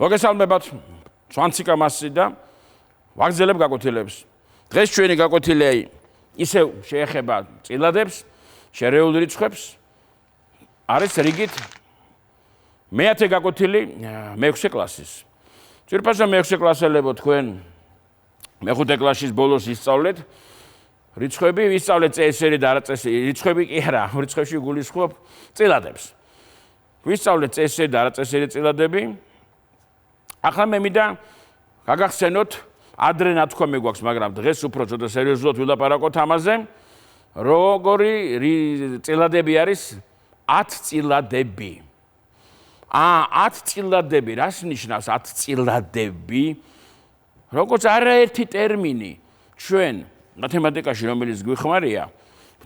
მოგესალმებათ სვანციკა მასი და ვაგზელებ გაკვეთილებს. დღეს ჩვენი გაკვეთილი ისევ შეეხება წილადებს, შერეული რიცხვებს. არის რიგით მეათე გაკვეთილი მე-6 კლასის. ძვირფასო მე-6 კლასელებო თქვენ მე-5 კლასის ბოლოს ისწავლეთ რიცხვები, ვისწავლეთ წესერი და არაწესერი რიცხვები კი არა, რიცხვებში გულისხმობ წილადებს. ვისწავლეთ წესერი და არაწესერი წილადები. ახლა მე მინდა გაგახსენოთ, ადრე ნათქვამი გვაქვს, მაგრამ დღეს უფრო ცოტა სერიოზულად ვილაპარაკოთ ამაზე, როგორი წილადები არის 10 წილადები. 10 წილადები, რას ნიშნავს 10 წილადები? როგორც არაერთი ტერმინი ჩვენ მათემატიკაში რომელიც გვიხმარია,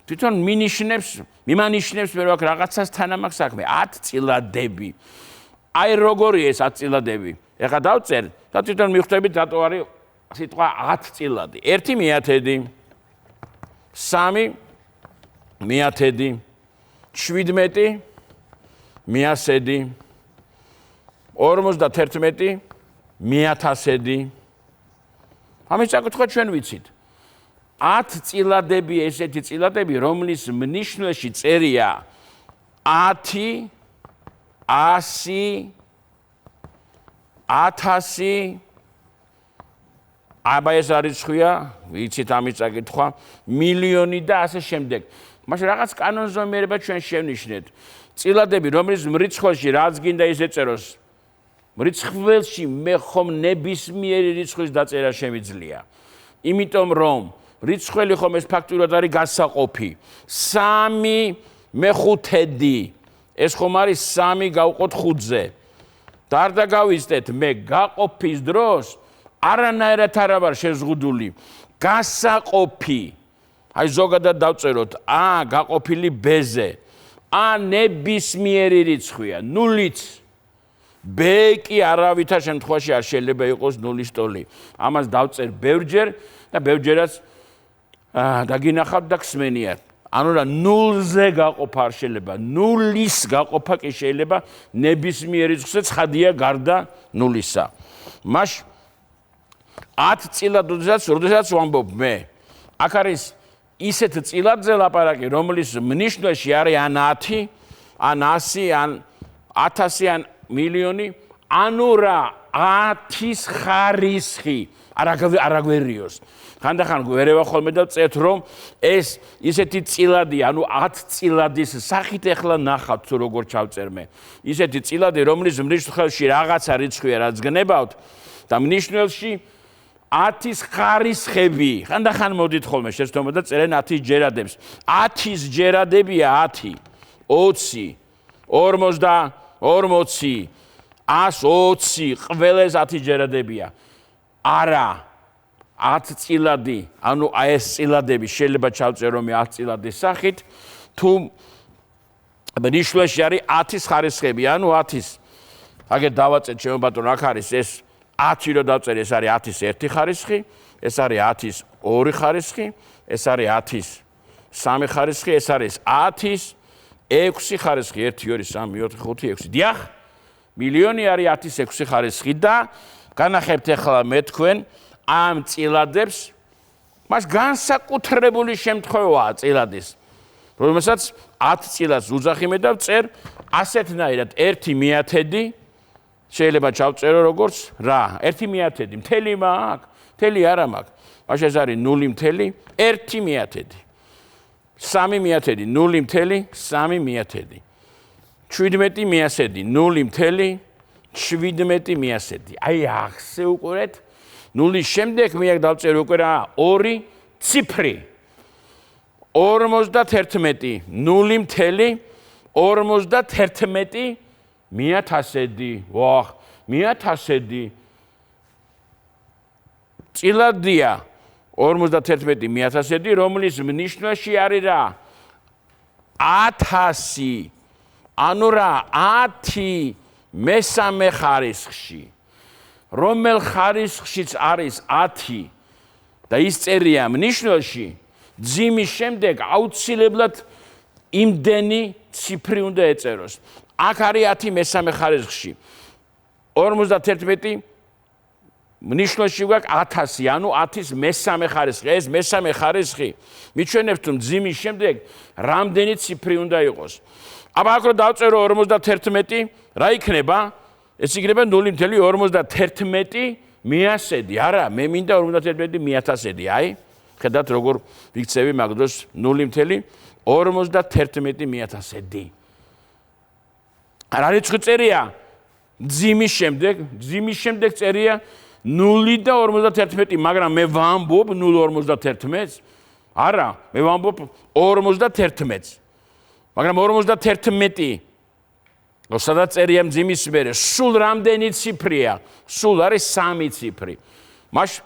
თვითონ მიმანიშნებს მე რა რაღაცას თანამაგ საქმე 10 წილადები. აი როგორი ეს 10 წილადები? ეხლა დავწერ და თვითონ მიხვდებით რატო არის სიტყვა 10 წილადი. 1 მეათედი, 3 მეათედი, 17 მეასედი, 51 მეათასედი. ამის წაკითხვა ჩვენ ვიცით. 10 წილადები ესეთი წილადები, რომლის მნიშვნელში წერია 10, 100, 1000. აბა ეს არის ხვია, ვიცით ამის წაკითხვა, მილიონი და ასე შემდეგ. მაშინ რაღაც კანონზომიერება ჩვენ შევნიშნეთ. წილადები, რომლის მრიცხველში რაც გინდა ის ეწეროს, მრიცხველში მე ხომ ნებისმიერი რიცხვის დაწერა შემიძლია. იმიტომ რომ რიცხველი ხომ ეს ფაქტურად არის გასაყოფი. 3 მე-5-დი. ეს ხომ არის 3 გავყოთ 5-ზე. და არ დაგავიზდეთ მე გაყოფის დროს არანაირად არ ვარ შეზღუდული. გასაყოფი. აი ზოგადად დავწეროთ A გაყოფილი B-ზე. A ნებისმიერი რიცხვია, 0-იც. B კი არავითარ შემთხვევაში არ შეიძლება იყოს 0-ის ტოლი. ამას დავწერ ბევრჯერ და ბევრჯერაც დაგინახავთ და გსმენიათ. ანუ რა 0-ზე გაყოფა არ შეიძლება, 0-ის გაყოფა კი შეიძლება ნებისმიერ რიცხვზე ცხადია გარდა 0-ისა. მაშ 10 წილად როდესაც ვამბობ მე, აქ არის ისეთ წილადზე ლაპარაკი, რომლის მნიშვნელში არის ან 10, ან 100, ან 1000, ან მილიონი, ანუ რა 10-ის ხარისხი არ აგვერიოს. ხანდახან გვერევა ხოლმე და წეთ რომ ეს ისეთი წილადი, ანუ 10 წილადის სახით ეხლა ნახავთ თუ როგორ ჩავწერ მე. ისეთი წილადი, რომლის მნიშვნელში რაღაცა რიცხვია, რაც გნებავთ და მნიშვნელში 10-ის ხარისხები. ხანდახან მოდით ხოლმე შეცდომა და წერენ 10-ის ჯერადებს. 10-ის ჯერადებია 10, 20, 40, 120, 120, ყველას 10 ჯერადებია. არა 10 წილადი, ანუ ეს წილადები შეიძლება ჩავწერო მე 10 წილადის სახით, თუ მნიშვნელში არის 10-ის ხარისხები, ანუ 10-ის. აგერ დავაწეთ ჩემო ბატონო, აქ არის ეს 10 რო დავწერ, ეს არის 10-ის 1 ხარისხი, ეს არის 10-ის 2 ხარისხი, ეს არის 10-ის 3 ხარისხი, ეს არის 10-ის 6 ხარისხი, 1, 2, 3, 4, 5, 6. დიახ, მილიონი არის 10-ის 6 ხარისხი და განახებთ ახლა მე თქვენ ამ წილადებს, მას განსაკუთრებული შემთხვევაა წილადის, რომელსაც 10 წილადს უძახი მე დავწერ ასეთნაირად 1 მეათედი შეიძლება ჩავწერო როგორც რა 1 მეათედი მთელი მაქვს, მთელი არა მაქვს, მაშინ ეს არის 0.1 მეათედი, 3 მეათედი 0.3 მეათედი, 17 მეასედი 0.17 მეასედი. აი ახსე უყურეთ 0-ის შემდეგ მე აქ დავწერ უკვე რა 2 ციფრი 51 0.51 მეათასედი. ვახ, მეათასედი წილადია 51 მეათასედი, რომლის მნიშვნელში არის რა 1000, ანუ რა 10 მესამე ხარისხში. რომელ ხარისხშიც არის 10 და ის წერია მნიშვნელში, ძიმის შემდეგ აუცილებლად იმდენი ციფრი უნდა ეწეროს. აქ არის 10 მესამე ხარისხში. 51 ნიშნულში გვაქვს 1000, ანუ 10-ის მესამე ხარისხი. ეს მესამე ხარისხი მიჩვენებს თუ მძიმის შემდეგ რამდენი ციფრი უნდა იყოს. აბა აქ რო დავწერო 51, რა იქნება? ეს იქნება 0.51 მიასედი. არა, მე მინდა 51 მიათასედი. აი, ხედავთ როგორ ვიქცევი მაგ დროს 0.51 მიათასედი. რა რიცხვი წერია? მძიმის შემდეგ წერია 0.51, მაგრამ მე ვამბობ 0.51-ს? არა, მე ვამბობ 51-ს. მაგრამ 51 სადაც წერია მძიმის მერე, სულ რამდენი ციფრია? სულ არის 3 ციფრი. მაშ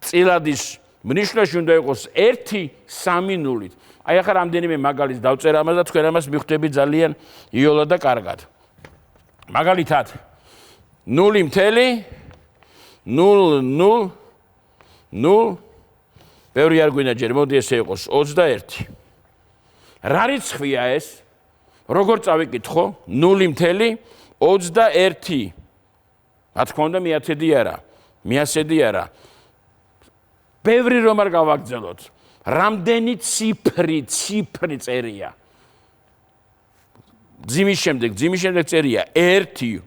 წილადის მნიშვნელში უნდა იყოს 1, 3, 0. აი ახლა რამდენიმე მაგალითს დავწერ ამას და თქვენ ამას მიხვდები ძალიან იოლად და კარგად. მაგალითად 0.000 ბევრი არ გვინდა ჯერ, მოდი ესე იყოს 21. რა რიცხვია ეს? როგორ წავიკითხო? 0.21. რა თქმა უნდა მიათედი არა, მიასედი არა. ბევრი რომ არ გავაგრძელოთ. რამდენი ციფრი წერია? მძიმის შემდეგ წერია 1, 2,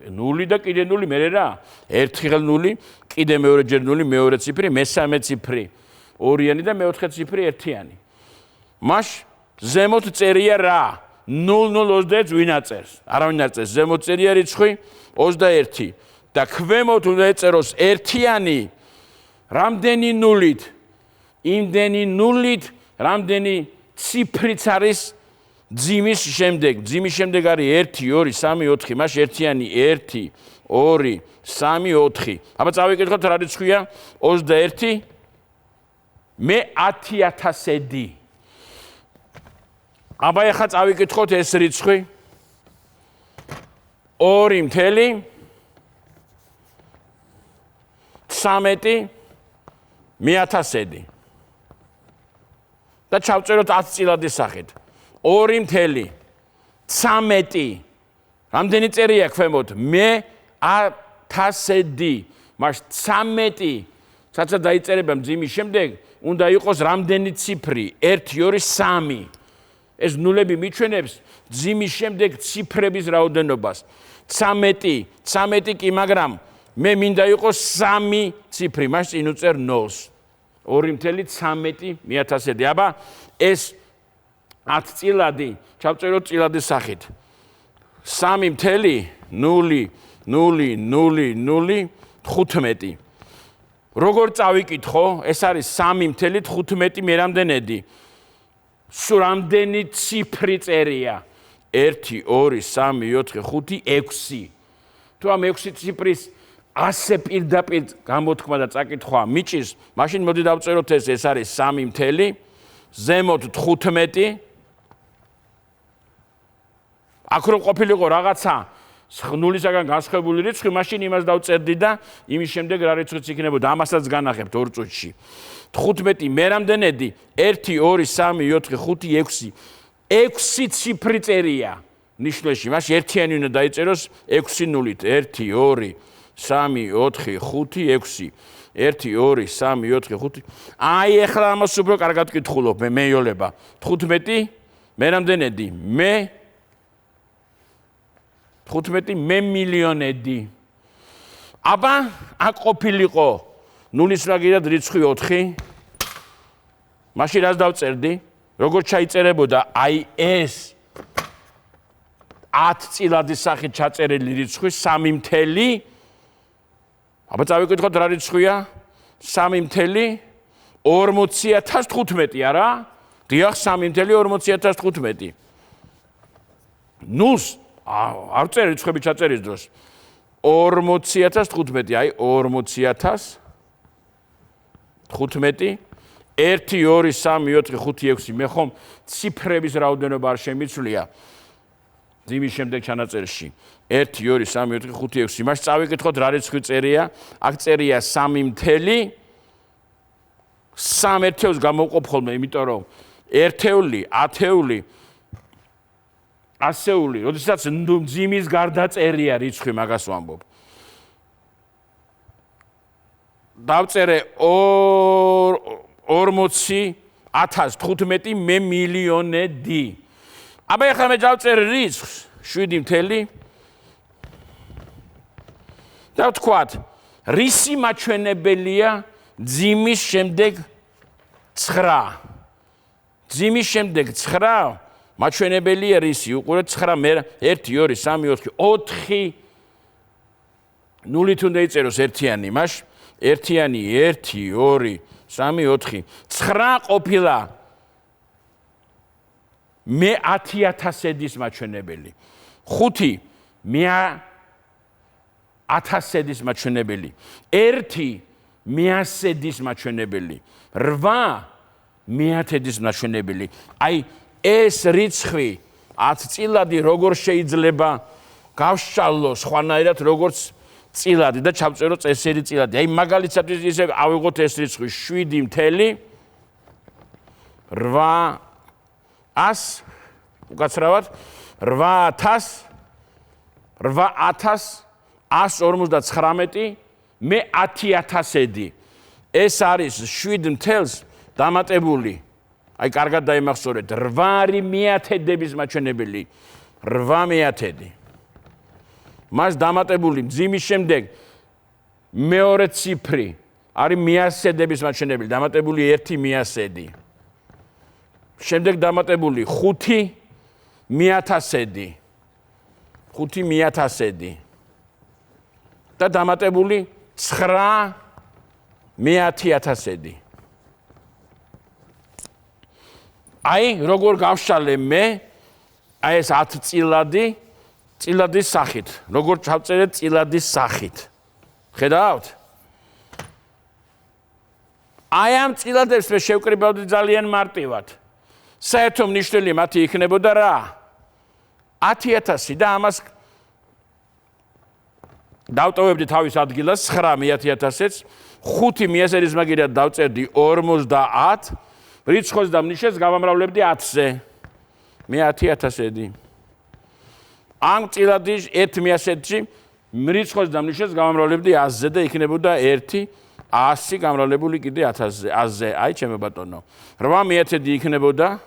0 და კიდე 0 მერე რა? 1 0, კიდე მეორეჯერ 0, მეორე ციფრი, მესამე ციფრი 2-იანი და მეოთხე ციფრი 1-იანი. მაშ ზემოთ წერია რა? 0-0-21 ვინ აწერს? არავინ არ წერს. ზემოთ წერია რიცხვი 21 და ქვემოთ უნდა ეწეროს 1-იანი. რამდენი 0-ით? იმდენი 0-ით, რამდენი ციფრიც არის მძიმის შემდეგ. მძიმის შემდეგ არის 1, 2, 3, 4, მაშ 1-იანი 1, 2, 3, 4. აბა წავიკითხოთ რა რიცხვია? 21 მე 10,000-დი. აბა ახლა წავიკითხოთ ეს რიცხვი 2.13 მე1000-დი. და ჩავწეროთ 10 წილადის სახით. 2.13 რამდენი წერია ქვემოთ? მე 1000-დი. მაშ 13 საცა დაიწერება მძიმის შემდეგ უნდა იყოს რამდენი ციფრი? 1, 2, 3. ეს ნულები მიჩვენებს მძიმის შემდეგ ციფრების რაოდენობას. 13 კი, მაგრამ მე მინდა იყოს 3 ციფრი, მაშ წინ უწერ 0-ს. 2.13 მე1000-დი. აბა ეს 10 წილადი ჩავწეროთ წილადის სახით. 3.00015. როგორ წავიკითხო? ეს არის 3.15 მე რამდენედი? სულ რამდენი ციფრი წერია? 1, 2, 3, 4, 5, 6. თუ ამ 6 ციფრის ასე პირდაპირ გამოთქმა და წაკითხვა მიჭის, მაშინ მოდი დავწეროთ ეს არის 3, ზემოთ 15. აქ რომ ყოფილიყო რაღაცა 0-ისაგან განსხვავებული რიცხვი, მაშინ იმას დავწერდი და იმის შემდეგ რა რიცხვიც იქნებოდა, ამასაც განახებთ 2 წუთში. 15 მე რამდენედი? 1, 2, 3, 4, 5, 6. 6 ციფრი წერია ნიშნულში. მაშინ ერთიანი უნდა დაიწეროს 6 0-ით. 1, 2, 3, 4, 5, 6. 1, 2, 3, 4, 5. აი ეხლა ამას უფრო კარგად ვკითხულობ მე მეიოლება. 15 მე რამდენედი? მე 15 მე მილიონედი. აბა აქ ყოფილიყო 0-ის რაგირად რიცხვი 4. მაშინ რას დავწერდი? როგორ ჩაიწერებოდა აი ეს 10 წილადის სახით ჩაწერილი რიცხვი 3. აბა წავიკითხოთ რა რიცხვია? 3.4015 არა? დიახ, 3.4015. ნულს არ წერ რიცხვები ჩაწერის დროს. 40.015, აი 40.015. 1, 2, 3, 4, 5, 6. მე ხომ ციფრების რაოდენობა არ შემიცვლია. მძიმის შემდეგ ჩანაწერში 1, 2, 3, 4, 5, 6. მას წავიკითხოთ რა რიცხვი წერია? აქ წერია 3. 3 ერთეულს გამოვყოფ ხოლმე, იმიტომ რომ ერთეული, ათეული ასეული, როდესაც მძიმის გარდაწერია რიცხვი, მაგას ვამბობ. დავწერე 40,015 მე მილიონედი. აბა ეხლა მე დავწერე რიცხვს 7 და ვთქვათ, რისი მაჩვენებელია მძიმის შემდეგ 9. მძიმის შემდეგ 9 მაჩვენებელია რისი? უყურეთ 9 მე 1 2 3 4 4 ნულით უნდა იწეროს ერთიანი, მაშ ერთიანი 1 2 3 4 9 ყოფილა მე 10,000-ედის მაჩვენებელი. 5 მე 1000-ედის მაჩვენებელი. 1 მე 100-ედის მაჩვენებელი. 8 მე 1000-ედის მაჩვენებელი. აი ეს რიცხვი 10 წილადი როგორ შეიძლება გავშალოს ხვანაირად როგორც წილადი და ჩავწერო წესერი წილადი. აი მაგალითად ისე ავიღოთ ეს რიცხვი 7,800 უკაცრავად 8,159 მე 10,000-ედი. ეს არის 7 დამატებული. აი კარგად დაიმახსოვრეთ 8 მე-10-ების მაჩვენებელი 8 მე-10. მას დამატებული მძიმის შემდეგ მეორე ციფრი არის მე-100-ების მაჩვენებელი, დამატებული 1 მე-100. შემდეგ დამატებული 5 მე-1000. 5 მე-1000 და დამატებული 9 მე-10,000. აი როგორ გავშალე მე აი ეს 10 წილადის სახით. როგორ ჩავწერე წილადის სახით. ხედავთ? აი ამ წილადებს მე შევკრიბავდი ძალიან მარტივად. საერთო მნიშვნელი მათი იქნებოდა რა? 10,000 და ამას დავტოვებდი თავის ადგილას 9 მე-10,000-ს, 5 მე-100-ის მაგერად დავწერდი 50 რიცხვს და ნიშნებს გავამრავლებდი 10-ზე. მე 10,000-ედი. ამ წილადის 1 მე-100-ში რიცხვს და ნიშნებს გავამრავლებდი 100-ზე და იქნებოდა 1 100 გამრავლებული კიდე 1000-ზე. აი ჩემო ბატონო. 8 მე-10 იქნებოდა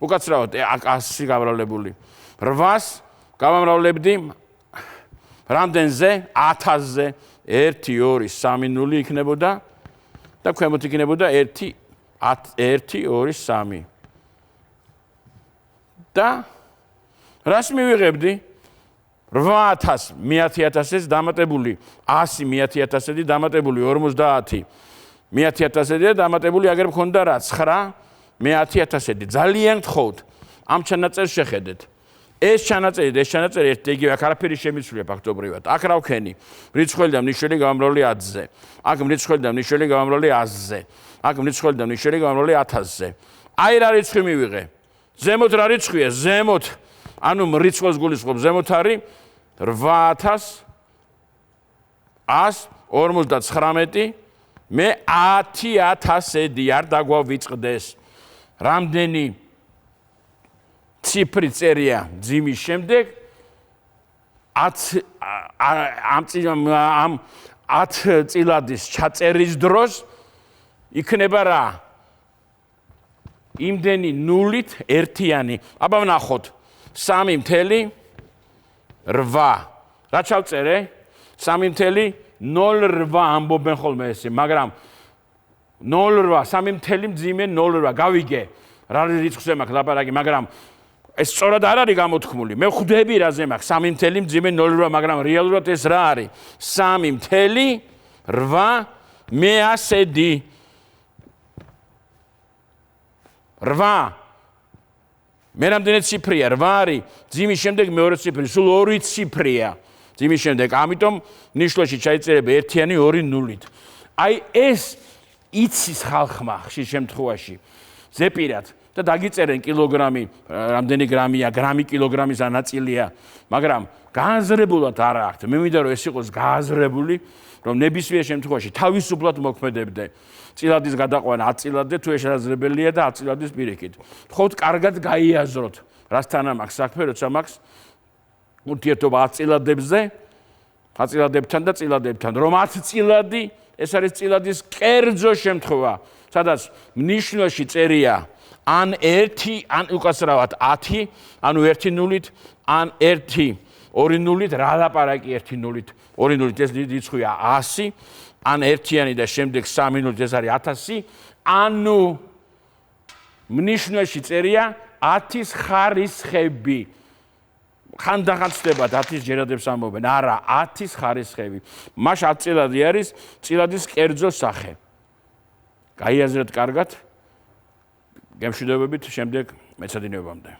უკაცრავად 100 გამრავლებული. 8-ს გავამრავლებდი რამდენზე? 1000-ზე. 1 2 3 0 იქნებოდა და ქვემოთ იქნებოდა 1 1 2 3. და რას მივიღებდი? 8,000 მე-10,000-ს დამატებული 100 მე-10,000-ი დამატებული 50 მე-10,000-ი და დამატებული აგერ მქონდა რა 9 მე-10,000-ი. ძალიან გთხოვთ ამ ჩანაწერს შეხედეთ. ეს ჩანაწერი ერთ იგივე აქ არაფერი შემიცვლია ფაქტობრივად. აქ რა ვქენი? მრიცხველი და მნიშვნელი გამრავლი 10-ზე. აქ მრიცხველი და მნიშვნელი გამრავლი 100-ზე. აქ მრიცხველი და მნიშვნელი გამრავლი 1000-ზე. აი რა რიცხვი მივიღე? ზემოთ რა რიცხვია? ზემოთ ანუ მრიცხვას გულისხმობ, ზემოთ არის 8,159 მე 10,000-ედი არ დაგვავიწყდეს. რამდენი ციფრი წერია მძიმის შემდეგ 10 წილადის ჩაწერის დროს იქნება რა? იმდენი ნულით ერთიანი. აბა ვნახოთ. 3.8 რა ჩავწერე? 3.08 ამბობენ ხოლმე ესე, მაგრამ 0.8 3 მძიმე 0.8 გავიგე. რა რიცხვზე მაქვს ლაპარაკი, მაგრამ ეს სწორად არ არის გამოთქმული. მე ხვდები რაზე მაქვს 3 მძიმე 0.8, მაგრამ რეალურად ეს რა არის? 3.8 მე-100-დი. 8 მე რამდენი ციფრია? 8 არის. მძიმის შემდეგ მეორე ციფრი, სულ 2 ციფრია. მძიმის შემდეგ, ამიტომ ნიშნულში ჩაიწერებ 1-იანი 2 0-ით. აი ეს იცის ხალხმა ხშირ შემთხვევაში. ზეპირად და დაგიწერენ კილოგრამი, რამდენი გრამია, გრამი კილოგრამის ნაწილია, მაგრამ გააზრებულად არ აქვს. მე მინდა რომ ეს იყოს გააზრებული, რომ ნებისმიერ შემთხვევაში თავისუფლად მოქმედებდე. წილადის გადაყვანა 10 წილადზე თუ შესაძლებელია და 10 წილადის პირიქით. თხოვთ კარგად გაიაზროთ, რასთან აქვს საქმე, როცა მაქვს ურთიერთობა 10 წილადებზე, 10 წიlaდებთან და წიlaდებთან, რომ 10 წილადი, ეს არის წილადის კერძო შემთხვევა, სადაც ნიშნულში წერია ან 1, ან უკაცრავად 10, ანუ 1 ნულით, ან 1 2 ნულით, რა ლაპარაკი 1 ნულით, 2 ნულით ეს რიცხვია 100, ან ერთიანი და შემდეგ 3 ნულით ეს არის 1000, ანუ ნიშნულში წერია 10-ის ხარისხები. ხანდახან ხდება 10-ის ჯერადებს ამბობენ, არა, 10-ის ხარისხები. მაშ 10 წილადი არის წილადის კერძო სახე. გაიაზრეთ კარგად. გემშვიდობებით შემდეგ მეცადინეობამდე.